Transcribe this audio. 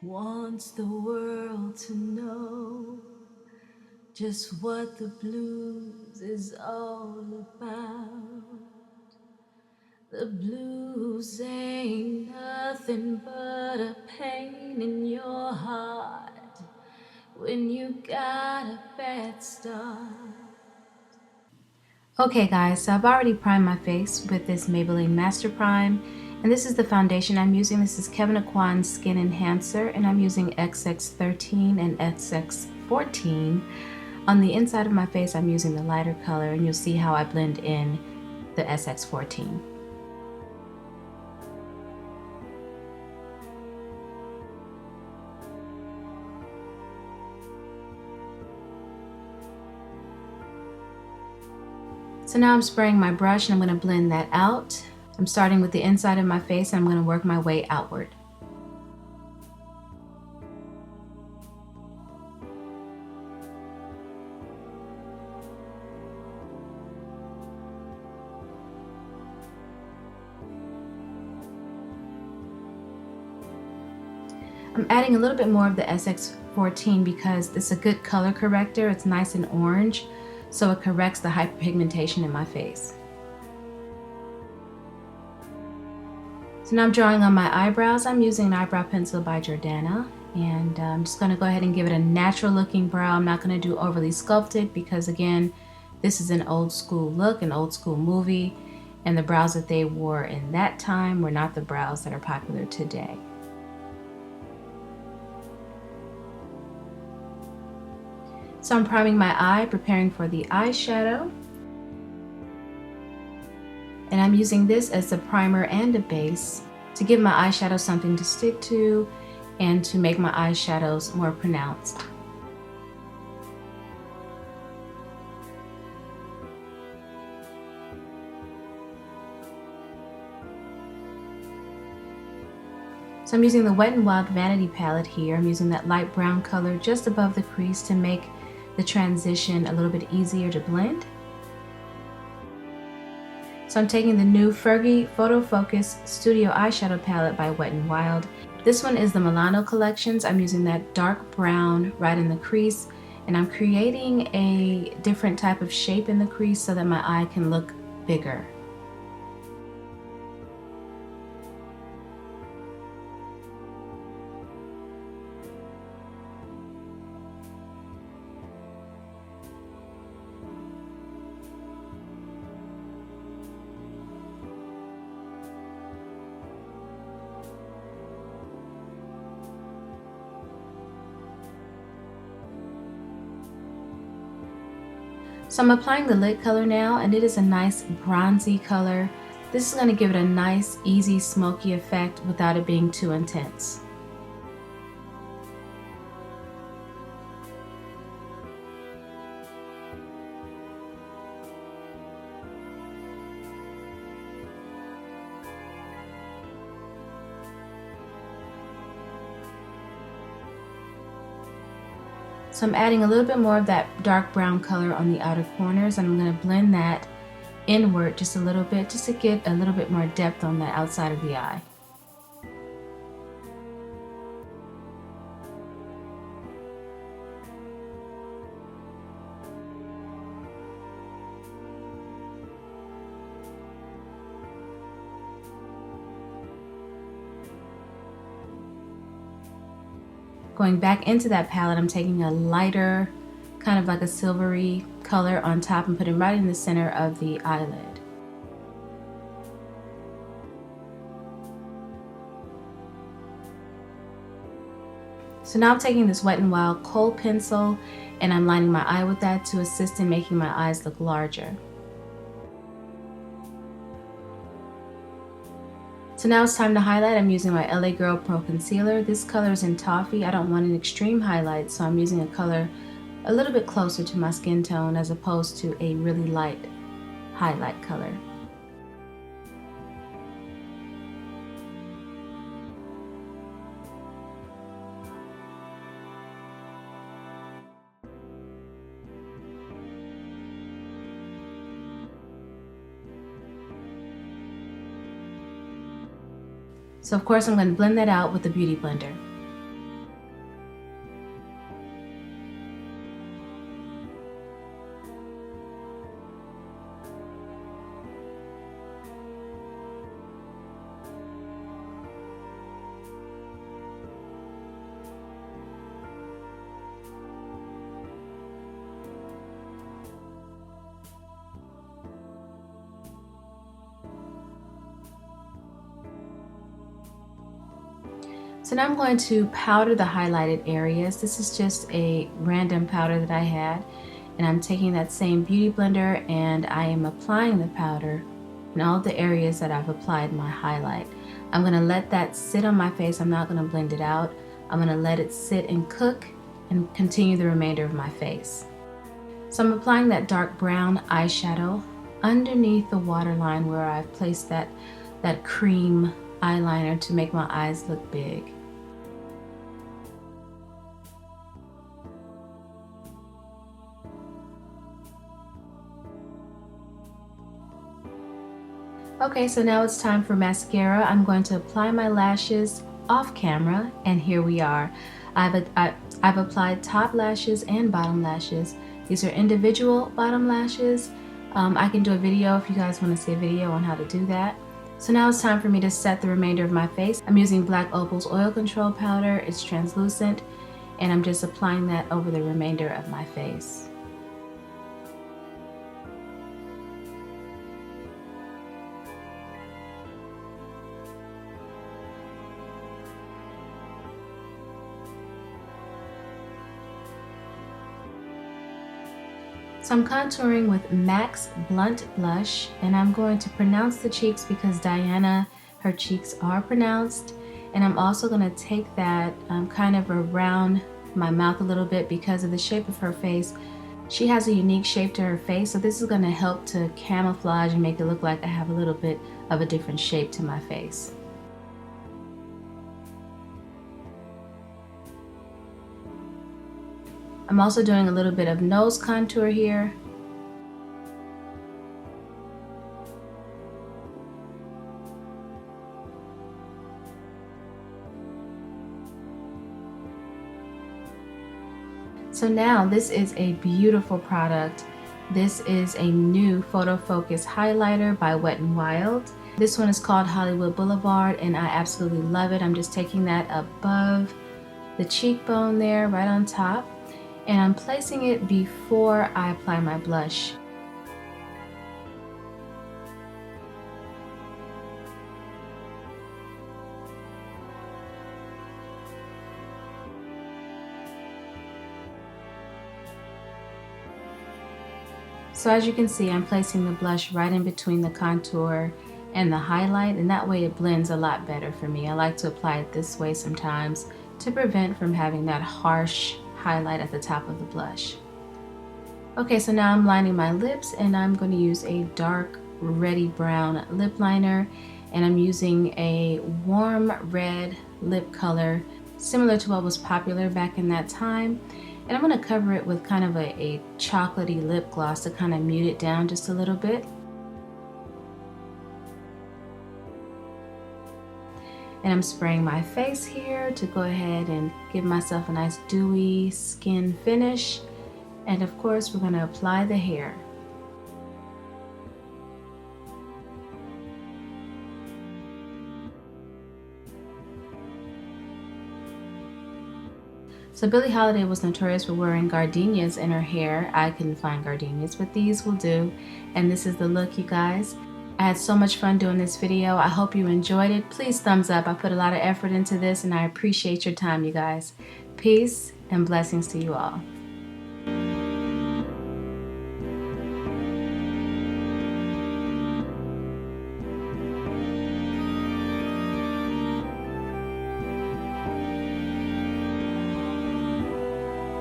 Wants the world to know just what the blues is all about. The blues ain't nothing but a pain in your heart when you got a bad start. Okay guys, so I've already primed my face with this Maybelline Master Prime, and this is the foundation I'm using. This is Kevyn Aucoin's Skin Enhancer, and I'm using XX13 and XX14. On the inside of my face, I'm using the lighter color, and you'll see how I blend in the SX14. So now I'm spraying my brush and I'm going to blend that out. I'm starting with the inside of my face and I'm going to work my way outward. I'm adding a little bit more of the SX14 because it's a good color corrector. It's nice and orange, so it corrects the hyperpigmentation in my face. So now I'm drawing on my eyebrows. I'm using an eyebrow pencil by Jordana, and I'm just going to go ahead and give it a natural looking brow. I'm not going to do overly sculpted because again, this is an old school look, an old school movie, and the brows that they wore in that time were not the brows that are popular today. So I'm priming my eye, preparing for the eyeshadow. And I'm using this as a primer and a base to give my eyeshadow something to stick to and to make my eyeshadows more pronounced. So I'm using the Wet n Wild Vanity palette here. I'm using that light brown color just above the crease to make the transition a little bit easier to blend. So I'm taking the new Fergie Photo Focus Studio Eyeshadow Palette by Wet n Wild. This one is the Milano Collections. I'm using that dark brown right in the crease, and I'm creating a different type of shape in the crease so that my eye can look bigger. So I'm applying the lid color now, and it is a nice bronzy color. This is going to give it a nice, easy, smoky effect without it being too intense. So I'm adding a little bit more of that dark brown color on the outer corners, and I'm going to blend that inward just a little bit, just to get a little bit more depth on the outside of the eye. Going back into that palette, I'm taking a lighter, kind of like a silvery color on top and putting right in the center of the eyelid. So now I'm taking this Wet n Wild kohl pencil and I'm lining my eye with that to assist in making my eyes look larger. So now it's time to highlight. I'm using my LA Girl Pro Concealer. This color is in Toffee. I don't want an extreme highlight, so I'm using a color a little bit closer to my skin tone as opposed to a really light highlight color. So of course I'm going to blend that out with the Beauty Blender. So now I'm going to powder the highlighted areas. This is just a random powder that I had, and I'm taking that same beauty blender and I am applying the powder in all the areas that I've applied my highlight. I'm going to let that sit on my face. I'm not going to blend it out. I'm going to let it sit and cook and continue the remainder of my face. So I'm applying that dark brown eyeshadow underneath the waterline where I've placed that cream eyeliner to make my eyes look big. Okay, so now it's time for mascara. I'm going to apply my lashes off camera, and here we are. I've applied top lashes and bottom lashes. These are individual bottom lashes. I can do a video if you guys want to see a video on how to do that. So now it's time for me to set the remainder of my face. I'm using Black Opal's Oil Control Powder. It's translucent, and I'm just applying that over the remainder of my face. So I'm contouring with MAC's Blunt Blush, and I'm going to pronounce the cheeks because Diana, her cheeks are pronounced. And I'm also going to take that kind of around my mouth a little bit because of the shape of her face. She has a unique shape to her face, so this is going to help to camouflage and make it look like I have a little bit of a different shape to my face. I'm also doing a little bit of nose contour here. So now this is a beautiful product. This is a new Photo Focus highlighter by Wet n Wild. This one is called Hollywood Boulevard, and I absolutely love it. I'm just taking that above the cheekbone there, right on top. And I'm placing it before I apply my blush. So as you can see, I'm placing the blush right in between the contour and the highlight, and that way it blends a lot better for me. I like to apply it this way sometimes to prevent from having that harsh highlight at the top of the blush. Okay, so now I'm lining my lips, and I'm going to use a dark reddy brown lip liner, and I'm using a warm red lip color similar to what was popular back in that time. And I'm going to cover it with kind of a chocolatey lip gloss to kind of mute it down just a little bit. And I'm spraying my face here to go ahead and give myself a nice dewy skin finish. And of course, we're going to apply the hair. So Billie Holiday was notorious for wearing gardenias in her hair. I couldn't find gardenias, but these will do. And this is the look, you guys. I had so much fun doing this video. I hope you enjoyed it. Please thumbs up. I put a lot of effort into this, and I appreciate your time, you guys. Peace and blessings to you all.